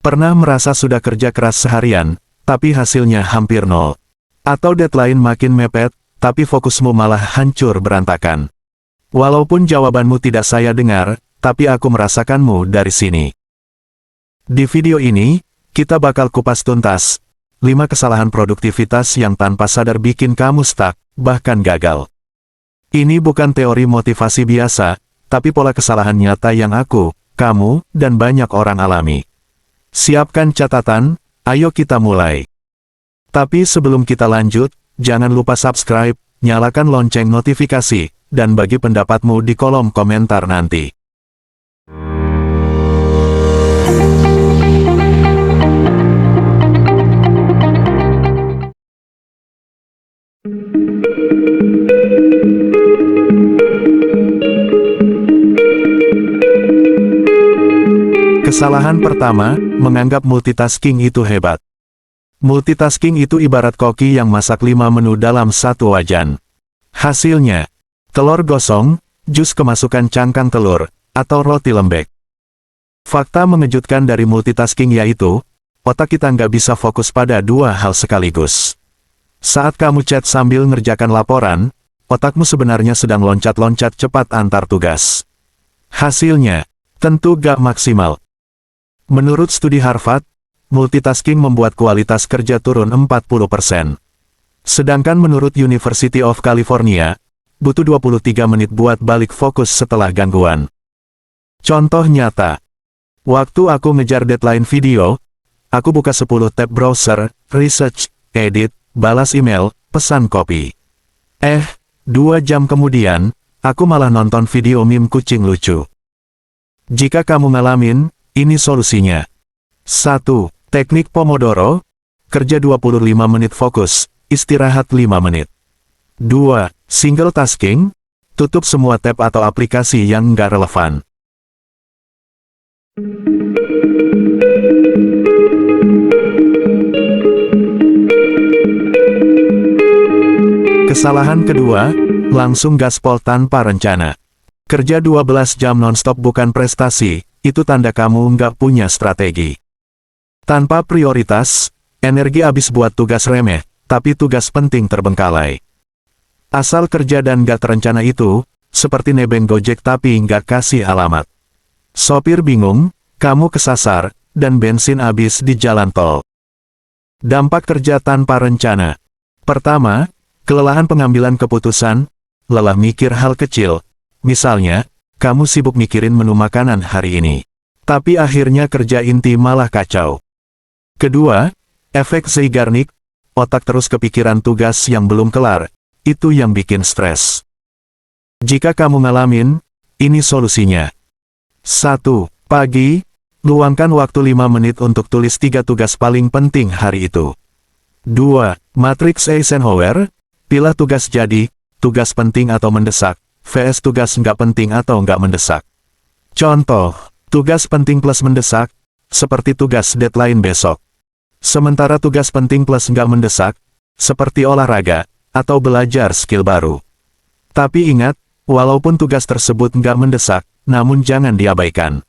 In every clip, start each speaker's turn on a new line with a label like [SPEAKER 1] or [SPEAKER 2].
[SPEAKER 1] Pernah merasa sudah kerja keras seharian, tapi hasilnya hampir nol? Atau deadline makin mepet, tapi fokusmu malah hancur berantakan? Walaupun jawabanmu tidak saya dengar, tapi aku merasakanmu dari sini. Di video ini, kita bakal kupas tuntas 5 kesalahan produktivitas yang tanpa sadar bikin kamu stuck, bahkan gagal. Ini bukan teori motivasi biasa, tapi pola kesalahan nyata yang aku, kamu, dan banyak orang alami. Siapkan catatan, ayo kita mulai. Tapi sebelum kita lanjut, jangan lupa subscribe, nyalakan lonceng notifikasi, dan bagi pendapatmu di kolom komentar nanti. Kesalahan pertama, menganggap multitasking itu hebat. Multitasking itu ibarat koki yang masak 5 menu dalam satu wajan. Hasilnya, telur gosong, jus kemasukan cangkang telur, atau roti lembek. Fakta mengejutkan dari multitasking yaitu, otak kita nggak bisa fokus pada 2 hal sekaligus. Saat kamu chat sambil ngerjakan laporan, otakmu sebenarnya sedang loncat-loncat cepat antar tugas. Hasilnya, tentu gak maksimal. Menurut studi Harvard, multitasking membuat kualitas kerja turun 40%. Sedangkan menurut University of California, butuh 23 menit buat balik fokus setelah gangguan. Contoh nyata. Waktu aku ngejar deadline video, aku buka 10 tab browser, research, edit, balas email, pesan kopi. 2 jam kemudian, aku malah nonton video meme kucing lucu. Jika kamu ngalamin, ini solusinya. 1. Teknik Pomodoro, kerja 25 menit fokus, istirahat 5 menit. 2. Single tasking, tutup semua tab atau aplikasi yang nggak relevan. Kesalahan kedua, langsung gaspol tanpa rencana. Kerja 12 jam nonstop bukan prestasi, itu tanda kamu nggak punya strategi. Tanpa prioritas, energi habis buat tugas remeh, tapi tugas penting terbengkalai. Asal kerja dan nggak terencana itu, seperti nebeng Gojek tapi nggak kasih alamat. Sopir bingung, kamu kesasar, dan bensin habis di jalan tol. Dampak kerja tanpa rencana. Pertama, kelelahan pengambilan keputusan, lelah mikir hal kecil. Misalnya, kamu sibuk mikirin menu makanan hari ini. Tapi akhirnya kerja inti malah kacau. Kedua, efek Zeigarnik, otak terus kepikiran tugas yang belum kelar. Itu yang bikin stres. Jika kamu ngalamin, ini solusinya. 1. Pagi, luangkan waktu 5 menit untuk tulis 3 tugas paling penting hari itu. 2. Matriks Eisenhower, pilah tugas jadi, tugas penting atau mendesak, vs tugas nggak penting atau nggak mendesak. Contoh, tugas penting plus mendesak, seperti tugas deadline besok. Sementara tugas penting plus nggak mendesak, seperti olahraga, atau belajar skill baru. Tapi ingat, walaupun tugas tersebut nggak mendesak, namun jangan diabaikan.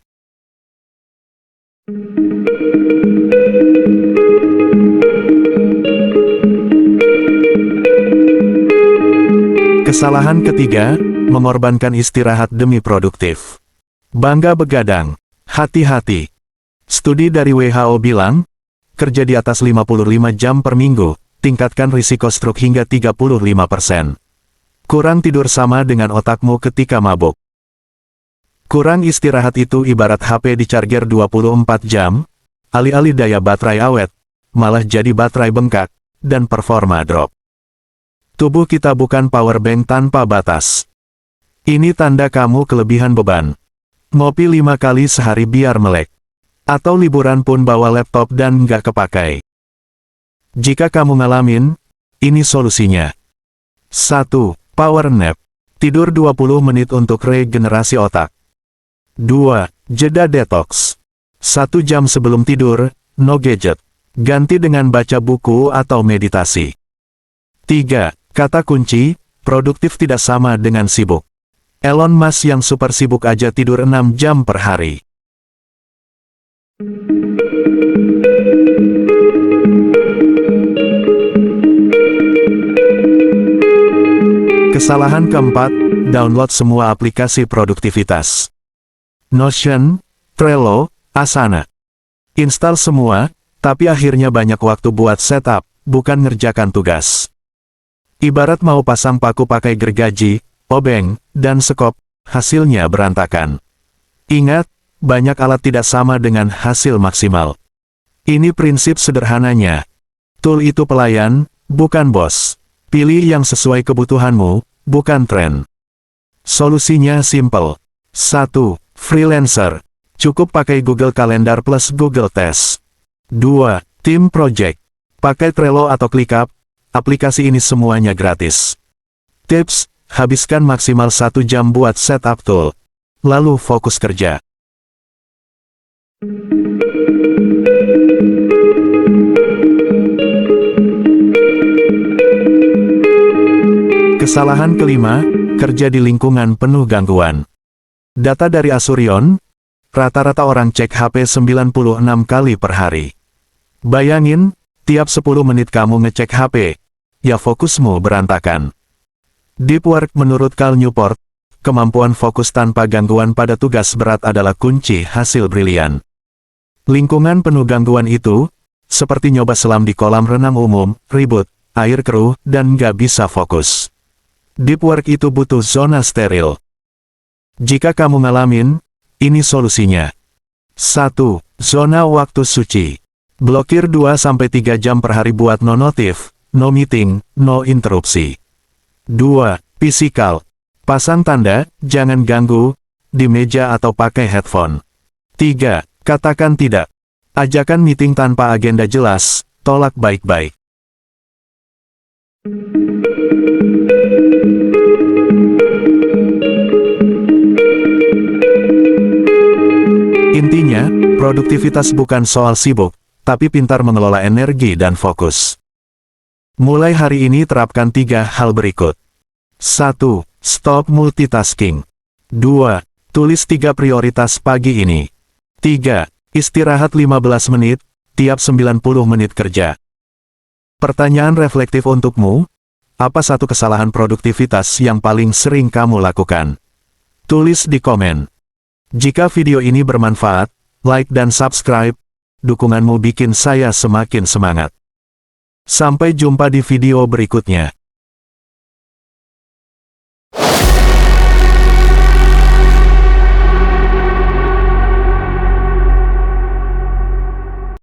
[SPEAKER 1] Kesalahan ketiga, mengorbankan istirahat demi produktif. Bangga begadang. Hati-hati. Studi dari WHO bilang, kerja di atas 55 jam per minggu, tingkatkan risiko stroke hingga 35%. Kurang tidur sama dengan otakmu ketika mabuk. Kurang istirahat itu ibarat HP dicharger 24 jam, alih-alih daya baterai awet, malah jadi baterai bengkak, dan performa drop. Tubuh kita bukan powerbank tanpa batas. Ini tanda kamu kelebihan beban. Ngopi 5 kali sehari biar melek. Atau liburan pun bawa laptop dan nggak kepakai. Jika kamu ngalamin, ini solusinya. 1. Power nap. Tidur 20 menit untuk regenerasi otak. 2. Jeda detox. 1 jam sebelum tidur, no gadget. Ganti dengan baca buku atau meditasi. 3. Kata kunci, produktif tidak sama dengan sibuk. Elon Musk yang super sibuk aja tidur 6 jam per hari. Kesalahan keempat, download semua aplikasi produktivitas. Notion, Trello, Asana. Install semua, tapi akhirnya banyak waktu buat setup, bukan ngerjakan tugas. Ibarat mau pasang paku pakai gergaji, obeng, dan sekop, hasilnya berantakan. Ingat, banyak alat tidak sama dengan hasil maksimal. Ini prinsip sederhananya. Tool itu pelayan, bukan bos. Pilih yang sesuai kebutuhanmu, bukan tren. Solusinya simple. 1. Freelancer. Cukup pakai Google Calendar plus Google Test. 2. Team Project. Pakai Trello atau ClickUp. Aplikasi ini semuanya gratis. Tips, habiskan maksimal 1 jam buat setup tool. Lalu fokus kerja. Kesalahan kelima, kerja di lingkungan penuh gangguan. Data dari Asurion, rata-rata orang cek HP 96 kali per hari. Bayangin, tiap 10 menit kamu ngecek HP, ya fokusmu berantakan. Deep work menurut Cal Newport, kemampuan fokus tanpa gangguan pada tugas berat adalah kunci hasil brilian. Lingkungan penuh gangguan itu, seperti nyoba selam di kolam renang umum, ribut, air keruh, dan nggak bisa fokus. Deep work itu butuh zona steril. Jika kamu ngalamin, ini solusinya. 1. Zona waktu suci. Blokir 2-3 jam per hari buat no notif, no meeting, no interupsi. 2. Physical. Pasang tanda, jangan ganggu, di meja atau pakai headphone. 3. Katakan tidak. Ajakan meeting tanpa agenda jelas, tolak baik-baik. Intinya, produktivitas bukan soal sibuk, tapi pintar mengelola energi dan fokus. Mulai hari ini terapkan 3 hal berikut. 1. Stop multitasking. 2. Tulis 3 prioritas pagi ini. 3. Istirahat 15 menit, tiap 90 menit kerja. Pertanyaan reflektif untukmu, apa satu kesalahan produktivitas yang paling sering kamu lakukan? Tulis di komen. Jika video ini bermanfaat, like dan subscribe, dukunganmu bikin saya semakin semangat. Sampai jumpa di video berikutnya.